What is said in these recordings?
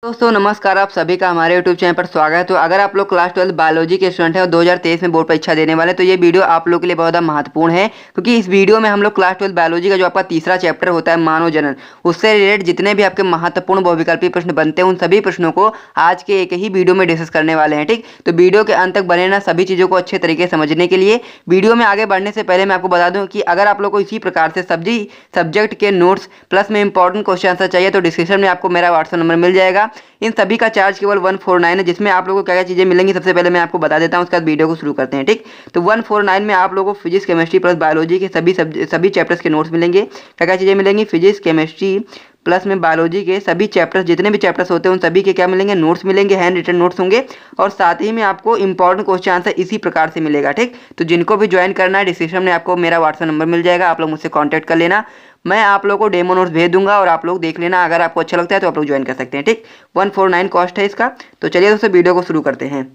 दोस्तों नमस्कार, आप सभी का हमारे YouTube चैनल पर स्वागत है। तो अगर आप लोग क्लास 12 बायोलॉजी के स्टूडेंट हैं और 2023 में बोर्ड परीक्षा देने वाले हैं तो ये वीडियो आप लोग के लिए बहुत ज़्यादा महत्वपूर्ण है, क्योंकि इस वीडियो में हम लोग क्लास 12 बायोलॉजी का जो आपका तीसरा चैप्टर होता है मानव जनन, उससे रिलेटेड जितने भी आपके महत्वपूर्ण बहुविकल्पी प्रश्न बनते हैं उन सभी प्रश्नों को आज के एक ही वीडियो में डिस्कस करने वाले हैं। ठीक, तो वीडियो के अंत तक बने रहना सभी चीज़ों को अच्छे तरीके से समझने के लिए। वीडियो में आगे बढ़ने से पहले मैं आपको बता दूँ कि अगर आप लोग को इसी प्रकार से सब्जेक्ट के नोट्स प्लस में इंपॉर्टेंट क्वेश्चन आंसर चाहिए तो डिस्क्रिप्शन में आपको मेरा व्हाट्सएप नंबर मिल जाएगा। इन सभी का चार्ज केवल 149 है, जिसमें आप लोगों को क्या क्या चीज़ें मिलेंगी सबसे पहले मैं आपको बता देता हूँ, उसके बाद वीडियो को शुरू करते हैं। ठीक, तो 149 में आप लोगों को फिजिक्स केमिस्ट्री प्लस बायोलॉजी के सभी चैप्टर्स के नोट्स मिलेंगे। क्या क्या चीज़ें मिलेंगी, फिजिक्स केमिस्ट्री प्लस में बायोलॉजी के सभी चैप्टर्स, जितने भी चैप्टर्स होते हैं उन सभी के क्या मिलेंगे, नोट्स मिलेंगे, हैंड रिटन नोट्स होंगे और साथ ही में आपको इंपॉर्टेंट क्वेश्चन आंसर इसी प्रकार से मिलेगा। ठीक, तो जिनको भी ज्वाइन करना है डिस्क्रिप्शन में आपको मेरा व्हाट्सएप नंबर मिल जाएगा, आप लोग मुझसे कॉन्टैक्ट कर लेना। मैं आप लोगों को डेमो नोट्स भेज दूंगा और आप लोग देख लेना, अगर आपको अच्छा लगता है तो आप लोग ज्वाइन कर सकते हैं। ठीक, 149 कॉस्ट है इसका। तो चलिए दोस्तों वीडियो को शुरू करते हैं।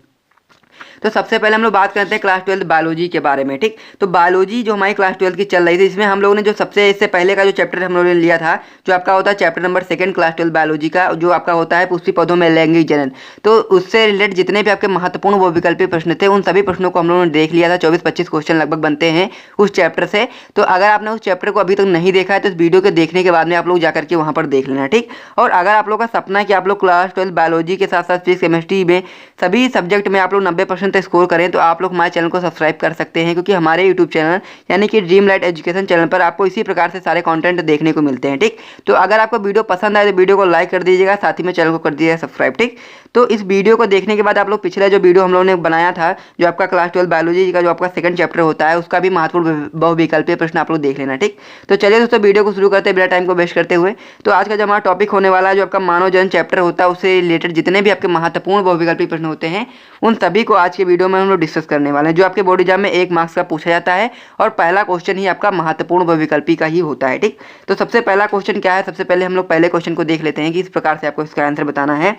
तो सबसे पहले हम लोग बात करते हैं क्लास 12 बायोलॉजी के बारे में। ठीक, तो बायोलॉजी जो हमारी क्लास 12 की चल रही थी, इसमें हम लोगों ने जो सबसे इससे पहले का जो चैप्टर हम लोगों ने लिया था, जो आपका होता है चैप्टर नंबर 2 क्लास 12 बायोलॉजी का, जो आपका होता है पुष्पी पौधों में लैंगिक जनन। तो उससे रिलेटेड जितने भी आपके महत्वपूर्ण वो विकल्पी प्रश्न थे उन सभी प्रश्नों को हम लोगों ने देख लिया था। 24-25 क्वेश्चन लगभग बनते हैं उस चैप्टर से। तो अगर आपने उस चैप्टर को अभी तक नहीं देखा है तो इस वीडियो के देखने के बाद में आप लोग जाकर के वहाँ पर देख लेना। ठीक, और अगर आप लोग का सपना है कि आप लोग क्लास 12 बायोलॉजी के साथ साथ फिजिक्स केमिस्ट्री में सभी सब्जेक्ट में आप लोग 90% स्कोर करें तो आप लोग हमारे चैनल को सब्सक्राइब कर सकते हैं, क्योंकि हमारे यूट्यूब चैनल यानी कि ड्रीम लाइट एजुकेशन चैनल पर आपको इसी प्रकार से सारे कंटेंट देखने को मिलते हैं। ठीक, तो अगर आपको वीडियो पसंद आए तो वीडियो को लाइक कर दीजिएगा, साथ ही में चैनल को कर दीजिएगा सब्सक्राइब। ठीक, तो इस वीडियो को देखने के बाद आप लोग पिछला जो वीडियो हम लोगों ने बनाया था, जो आपका क्लास 12 बायोलॉजी का जो आपका सेकंड चैप्टर होता है, उसका भी महत्वपूर्ण बहुविकल्पीय प्रश्न आप लोग देख लेना। ठीक, तो चलिए दोस्तों वीडियो को शुरू करते हैं बिना टाइम को वेस्ट करते हुए। तो आज का जो हमारा टॉपिक होने वाला है, जो आपका मानव जनन चैप्टर होता है, उससे रिलेटेड जितने भी आपके महत्वपूर्ण बहुविकल्पी प्रश्न होते हैं उन सभी को आज के वीडियो में हम लोग डिस्कस करने वाले हैं, जो आपके बोर्ड एग्जाम में 1 मार्क्स का पूछा जाता है और पहला क्वेश्चन ही आपका महत्वपूर्ण बहुविकल्पी का ही होता है। ठीक, तो सबसे पहला क्वेश्चन क्या है, सबसे पहले हम लोग पहले क्वेश्चन को देख लेते हैं कि इस प्रकार से आपको इसका आंसर बताना है।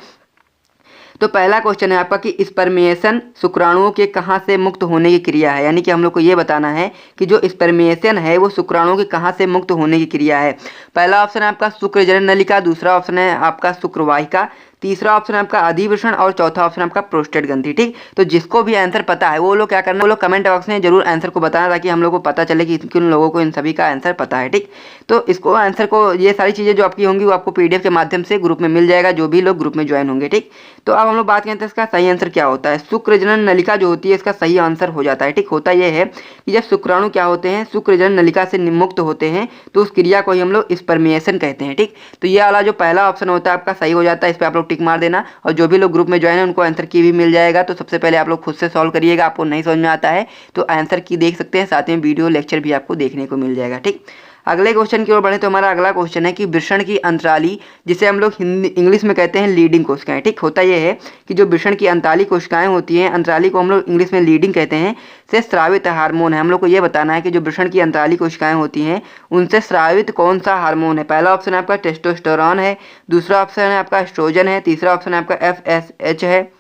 तो पहला क्वेश्चन है आपका कि स्पर्मिएशन शुक्राणुओं के कहाँ से मुक्त होने की क्रिया है, यानी कि हम लोग को ये बताना है कि जो स्पर्मिएशन है वो शुक्राणुओं के कहाँ से मुक्त होने की क्रिया है। पहला ऑप्शन है आपका शुक्रजनन नलिका, दूसरा ऑप्शन है आपका शुक्रवाहिका, तीसरा ऑप्शन है आपका अधिवृषण और चौथा ऑप्शन आपका प्रोस्टेट ग्रंथि। ठीक, तो जिसको भी आंसर पता है वो लोग क्या करना, वो लोग कमेंट बॉक्स में जरूर आंसर को बताना, ताकि हम लोग को पता चले कि किन लोगों को इन सभी का आंसर पता है। ठीक, तो इसको आंसर को ये सारी चीज़ें जो आपकी होंगी वो आपको पीडीएफ के माध्यम से ग्रुप में मिल जाएगा, जो भी लोग ग्रुप में ज्वाइन होंगे। ठीक, तो अब हम लोग बात करते हैं इसका सही आंसर क्या होता है। शुक्रजनन नलिका जो होती है इसका सही आंसर हो जाता है। ठीक, होता यह है कि जब शुक्राणु क्या होते हैं शुक्रजनन नलिका से मुक्त होते हैं तो उस क्रिया को ही हम लोग स्पर्मिएशन कहते हैं। ठीक, तो ये वाला जो पहला ऑप्शन होता है आपका सही हो जाता है, इस पर आप लोग टिक मार देना और जो भी लोग ग्रुप में ज्वाइन है उनको आंसर की भी मिल जाएगा। तो सबसे पहले आप लोग खुद से सॉल्व करिएगा, आपको नहीं समझ में आता है तो आंसर की देख सकते हैं, साथ में वीडियो लेक्चर भी आपको देखने को मिल जाएगा। ठीक, अगले क्वेश्चन की ओर बढ़े तो हमारा अगला क्वेश्चन है कि वृषण की अंतराली, जिसे हम लोग हिंदी इंग्लिश में कहते हैं लीडिंग कोशिकाएं। ठीक, होता यह है कि जो वृषण की अंतराली कोशिकाएं होती हैं, अंतराली को हम लोग इंग्लिश में लीडिंग कहते हैं, से स्रावित हार्मोन है। हम लोग को ये बताना है कि जो वृषण की अंतराली कोशिकाएं होती हैं उनसे स्रावित कौन सा हार्मोन है। पहला ऑप्शन आपका टेस्टोस्टेरोन है, दूसरा ऑप्शन है आपका एस्ट्रोजन है, तीसरा ऑप्शन आपका FSH है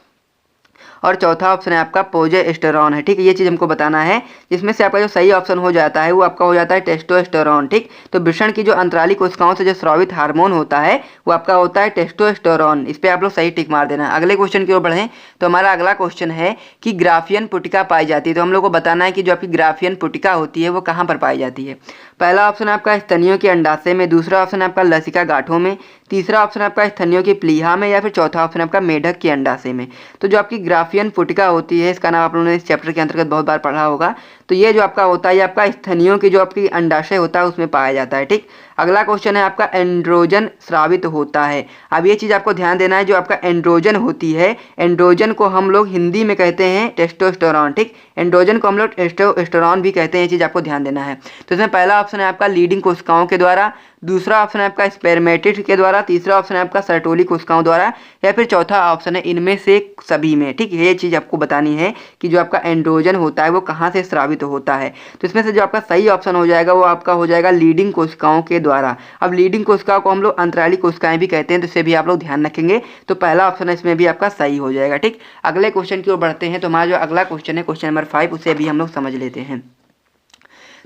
और चौथा ऑप्शन है आपका प्रोजेस्टेरॉन है। ठीक, ये चीज़ हमको बताना है, जिसमें से आपका जो सही ऑप्शन हो जाता है वो आपका हो जाता है टेस्टोस्टेरोन। ठीक, तो वृषण की जो अंतराली कोशिकाओं से जो स्रावित हार्मोन होता है वो आपका होता है टेस्टोस्टेरोन। इस पर आप लोग सही टिक मार देना। अगले क्वेश्चन की ओर बढ़ें तो हमारा अगला क्वेश्चन है कि ग्राफियन पुटिका पाई जाती है। तो हम लोग को बताना है कि जो आपकी ग्राफियन पुटिका होती है वो कहाँ पर पाई जाती है। पहला ऑप्शन आपका स्तनियों के अंडाशय में, दूसरा ऑप्शन आपका लसिका गांठों में, तीसरा ऑप्शन आपका स्तनियों की प्लीहा में या फिर चौथा ऑप्शन आपका मेढक के अंडाशय में। तो जो आपकी ग्राफियन पुटिका होती है इसका नाम आप लोगों ने इस चैप्टर के अंतर्गत बहुत बार पढ़ा होगा। तो ये जो आपका होता है ये आपका स्तनियों की जो आपकी अंडाशय होता है उसमें पाया जाता है। ठीक, अगला क्वेश्चन है आपका एंड्रोजन स्रावित होता है। अब ये चीज़ आपको ध्यान देना है, जो आपका एंड्रोजन होती है, एंड्रोजन को हम लोग हिंदी में कहते हैं टेस्टोस्टेरोन। ठीक, एंड्रोजन को हम लोग टेस्टोस्टेरोन भी कहते हैं, ये चीज़ आपको ध्यान देना है। तो इसमें पहला ऑप्शन है आपका लीडिंग कोशिकाओं के द्वारा, दूसरा ऑप्शन है आपका स्पेरमेटिड के द्वारा, तीसरा ऑप्शन है आपका सर्टोली कोशिकाओं द्वारा या फिर चौथा ऑप्शन है इनमें से सभी में। ठीक, ये चीज़ आपको बतानी है कि जो आपका एंड्रोजन होता है वो कहाँ से स्रावित होता है। तो इसमें से जो आपका सही ऑप्शन हो जाएगा वो आपका हो जाएगा लीडिंग कोशिकाओं के द्वारा। अब लीडिंग कोशिकाओं को हम लोग अंतराली कोशिकाएं भी कहते हैं, तो इसे भी आप लोग ध्यान रखेंगे। तो पहला ऑप्शन है इसमें भी आपका सही हो जाएगा। ठीक, अगले क्वेश्चन की ओर बढ़ते हैं तो हमारा जो अगला क्वेश्चन है क्वेश्चन नंबर 5, उसे भी हम लोग समझ लेते हैं।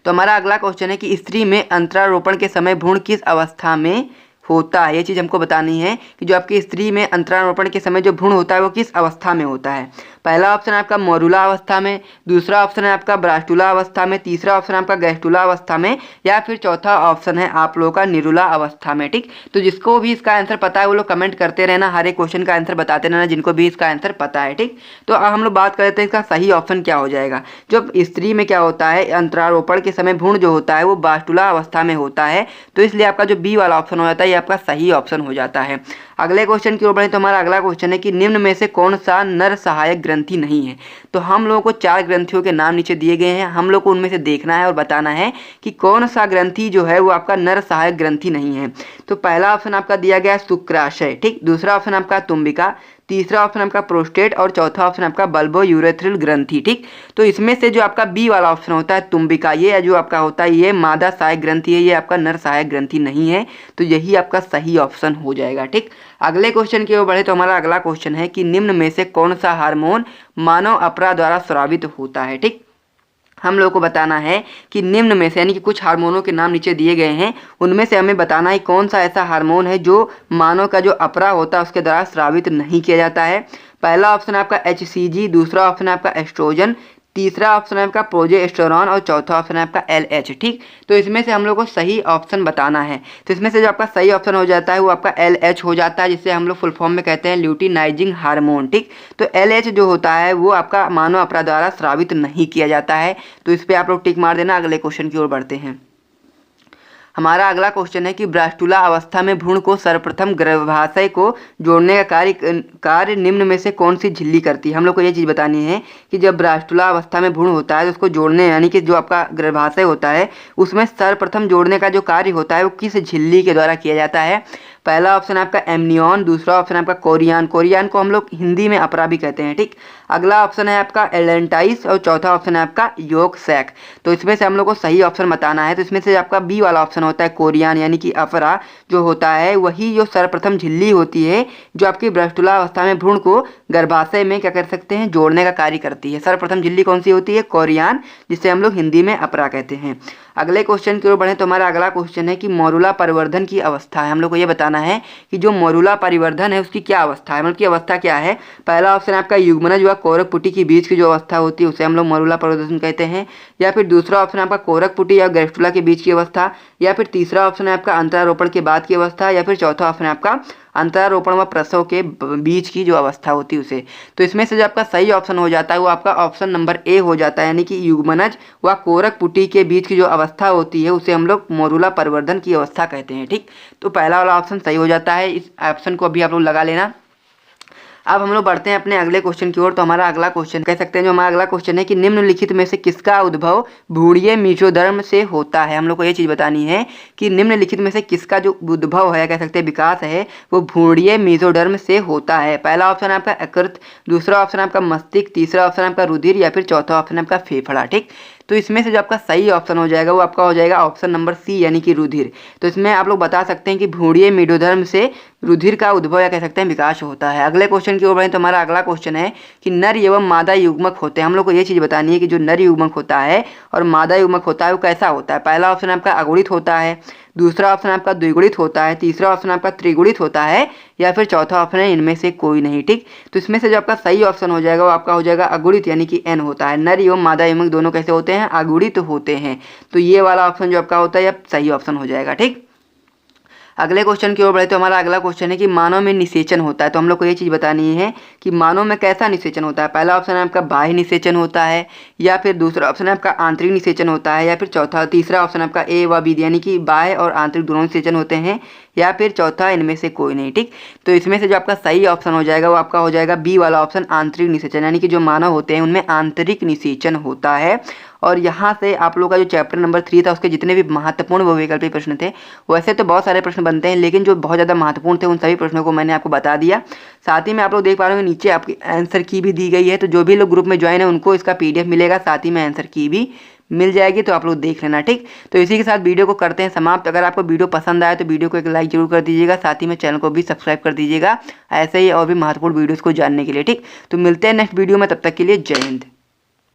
तो हमारा अगला क्वेश्चन है कि स्त्री में अंतरारोपण के समय भ्रूण किस अवस्था में होता है। ये चीज़ हमको बतानी है कि जो आपकी स्त्री में अंतरारोपण के समय जो भ्रूण होता है वो किस अवस्था में होता है। पहला ऑप्शन है आपका मोरुला अवस्था में, दूसरा ऑप्शन है आपका ब्रास्टुला अवस्था में, तीसरा ऑप्शन है आपका गैस्टुला अवस्था में, या फिर चौथा ऑप्शन है आप लोगों का निरुला अवस्था में। ठीक, तो जिसको भी इसका आंसर पता है वो लोग कमेंट करते रहना, हर एक क्वेश्चन का आंसर बताते रहना जिनको भी इसका आंसर पता है। ठीक, तो अब हम लोग बात करते हैं इसका सही ऑप्शन क्या हो जाएगा। जब स्त्री में क्या होता है, अंतरारोपण के समय भ्रूण जो होता है वो ब्रास्टुला अवस्था में होता है, तो इसलिए आपका जो बी वाला ऑप्शन हो जाता है ये आपका सही ऑप्शन हो जाता है। अगले क्वेश्चन की ओर बढ़े तो हमारा अगला क्वेश्चन है कि निम्न में से कौन सा नर सहायक ग्रंथि नहीं है। तो हम लोगों को 4 ग्रंथियों के नाम नीचे दिए गए हैं, हम लोग को उनमें से देखना है और बताना है कि कौन सा ग्रंथि जो है वो आपका नर सहायक ग्रंथि नहीं है। तो पहला ऑप्शन आपका दिया गया है शुक्राशय, ठीक, दूसरा ऑप्शन आपका तुम्बिका, तीसरा ऑप्शन आपका प्रोस्टेट और चौथा ऑप्शन आपका बल्बो यूरेथ्रल ग्रंथि। ठीक, तो इसमें से जो आपका बी वाला ऑप्शन होता है तुम्बिका, ये जो आपका होता है ये मादा सहायक ग्रंथि है, ये आपका नर सहायक ग्रंथि नहीं है, तो यही आपका सही ऑप्शन हो जाएगा। ठीक, अगले क्वेश्चन की ओर बढ़े तो हमारा अगला क्वेश्चन है कि निम्न में से कौन सा हार्मोन मानव अपरा द्वारा स्रावित होता है। ठीक, हम लोग को बताना है कि निम्न में से यानी कि कुछ हार्मोनों के नाम नीचे दिए गए हैं, उनमें से हमें बताना है कौन सा ऐसा हार्मोन है जो मानव का जो अपरा होता है उसके द्वारा स्रावित नहीं किया जाता है। पहला ऑप्शन है आपका HCG, दूसरा ऑप्शन है आपका एस्ट्रोजन, तीसरा ऑप्शन है आपका प्रोजेस्टेरॉन और चौथा ऑप्शन है आपका LH। ठीक, तो इसमें से हम लोग को सही ऑप्शन बताना है। तो इसमें से जो आपका सही ऑप्शन हो जाता है वो आपका LH हो जाता है, जिसे हम लोग फुल फॉर्म में कहते हैं ल्यूटिनाइजिंग हार्मोन। ठीक, तो LH जो होता है वो आपका मानव अपरा द्वारा स्रावित नहीं किया जाता है, तो इस पर आप लोग टिक मार देना। अगले क्वेश्चन की ओर बढ़ते हैं। हमारा अगला क्वेश्चन है कि ब्रास्टुला अवस्था में भ्रूण को सर्वप्रथम गर्भाशय को जोड़ने का कार्य निम्न में से कौन सी झिल्ली करती है। हम लोग को ये चीज़ बतानी है कि जब ब्रास्टुला अवस्था में भ्रूण होता है तो उसको जोड़ने यानी कि जो आपका गर्भाशय होता है उसमें सर्वप्रथम जोड़ने का जो कार्य होता है वो किस झिल्ली के द्वारा किया जाता है। पहला ऑप्शन आपका एमनियन, दूसरा ऑप्शन आपका कोरियन, कोरियन को हम लोग हिंदी में अपरा भी कहते हैं। ठीक, अगला ऑप्शन है आपका एलेंटाइस और चौथा ऑप्शन है आपका योग सैक। तो इसमें से हम लोग को सही ऑप्शन बताना है, तो इसमें से आपका बी वाला ऑप्शन होता है कोरियन यानी कि अपरा जो होता है वही जो सर्वप्रथम झिल्ली होती है जो आपकी ब्रास्टुला अवस्था में भ्रूण को गर्भाशय में क्या कर सकते हैं, जोड़ने का कार्य करती है। सर्वप्रथम झिल्ली कौन सी होती है, कोरियन, जिसे हम लोग हिंदी में अपरा कहते हैं। अगले क्वेश्चन की ओर बढ़े तो हमारा अगला क्वेश्चन है कि मोरुला परिवर्धन की अवस्था है। हम लोग को ये बताना है कि जो मोरुला परिवर्धन है उसकी क्या अवस्था है, मतलब की अवस्था क्या है। पहला ऑप्शन आपका युग्मनज व कोरक पुटी के बीच की जो अवस्था होती है उसे हम लोग मोरुला परिवर्धन कहते हैं, या फिर दूसरा ऑप्शन आपका कोरक पुटी या गैस्ट्रुला के बीच की अवस्था, या फिर तीसरा ऑप्शन है आपका अंतरारोपण के बाद की अवस्था, या फिर चौथा ऑप्शन है आपका अंतरारोपण व प्रसव के बीच की जो अवस्था होती है उसे। तो इसमें से जो आपका सही ऑप्शन हो जाता है वो आपका ऑप्शन नंबर ए हो जाता है, यानी कि युग्मनज व कोरक पुटी के बीच की जो अवस्था होती है उसे हम लोग मोरुला परिवर्धन की अवस्था कहते हैं। ठीक, तो पहला वाला ऑप्शन सही हो जाता है, इस ऑप्शन को अभी आप लोग लगा लेना। अब हम लोग बढ़ते हैं अपने अगले क्वेश्चन की ओर। तो हमारा अगला क्वेश्चन कह सकते हैं जो हमारा अगला क्वेश्चन है कि निम्नलिखित में से किसका उद्भव भ्रूणीय मेसोडर्म से होता है। हम लोग को ये चीज़ बतानी है कि निम्नलिखित में से किसका जो उद्भव है, कह सकते हैं विकास है, वो भ्रूणीय मेसोडर्म से होता है। पहला ऑप्शन आपका यकृत, दूसरा ऑप्शन आपका मस्तिष्क, तीसरा ऑप्शन आपका रुधिर, या फिर चौथा ऑप्शन आपका फेफड़ा। ठीक, तो इसमें से जो आपका सही ऑप्शन हो जाएगा वो आपका हो जाएगा ऑप्शन नंबर सी यानी कि रुधिर। तो इसमें आप लोग बता सकते हैं कि भ्रूणीय मेसोडर्म से रुधिर का उद्भव या कह सकते हैं विकास होता है। अगले क्वेश्चन की ओर बढ़ें तो हमारा अगला क्वेश्चन है कि नर एवं मादा युग्मक होते हैं। हम लोग को ये चीज़ बतानी है कि जो नर युग्मक होता है और मादा युग्मक होता है वो कैसा होता है। पहला ऑप्शन आपका अगुणित होता है, दूसरा ऑप्शन आपका द्विगुणित होता है, तीसरा ऑप्शन आपका त्रिगुणित होता है, या फिर चौथा ऑप्शन है इनमें से कोई नहीं। ठीक, तो इसमें से जो आपका सही ऑप्शन हो जाएगा वो आपका हो जाएगा अगुणित यानी कि एन होता है। नर एवं मादा युग्मक दोनों कैसे होते हैं, अगुणित होते हैं। तो ये वाला ऑप्शन जो आपका होता है सही ऑप्शन हो जाएगा। ठीक, अगले क्वेश्चन की ओर बढ़े तो हमारा अगला क्वेश्चन है कि मानव में निषेचन होता है। तो हम लोग को ये चीज़ बतानी है कि मानव में कैसा निषेचन होता है। पहला ऑप्शन है आपका बाह्य निषेचन होता है, या फिर दूसरा ऑप्शन है आपका आंतरिक निषेचन होता है, या फिर तीसरा ऑप्शन आपका ए व बी यानी कि बाह्य और आंतरिक दोनों निषेचन होते हैं, या फिर चौथा इनमें से कोई नहीं। ठीक, तो इसमें से जो आपका सही ऑप्शन हो जाएगा वो आपका हो जाएगा बी वाला ऑप्शन आंतरिक निषेचन, यानी कि जो मानव होते हैं उनमें आंतरिक निषेचन होता है। और यहाँ से आप लोग का जो चैप्टर नंबर 3 था उसके जितने भी महत्वपूर्ण बहुविकल्पी प्रश्न थे, वैसे तो बहुत सारे प्रश्न बनते हैं लेकिन जो बहुत ज़्यादा महत्वपूर्ण थे उन सभी प्रश्नों को मैंने आपको बता दिया। साथ ही में आप लोग देख पा रहे होंगे नीचे आपकी आंसर की भी दी गई है, तो जो भी लोग ग्रुप में ज्वाइन है उनको इसका PDF मिलेगा, साथ ही में आंसर की भी मिल जाएगी, तो आप लोग देख लेना। ठीक, तो इसी के साथ वीडियो को करते हैं समाप्त। अगर आपको वीडियो पसंद आए तो वीडियो को एक लाइक जरूर कर दीजिएगा, साथ ही में चैनल को भी सब्सक्राइब कर दीजिएगा ऐसे ही और भी महत्वपूर्ण वीडियोज़ को जानने के लिए। ठीक, तो मिलते हैं नेक्स्ट वीडियो में, तब तक के लिए जय हिंद।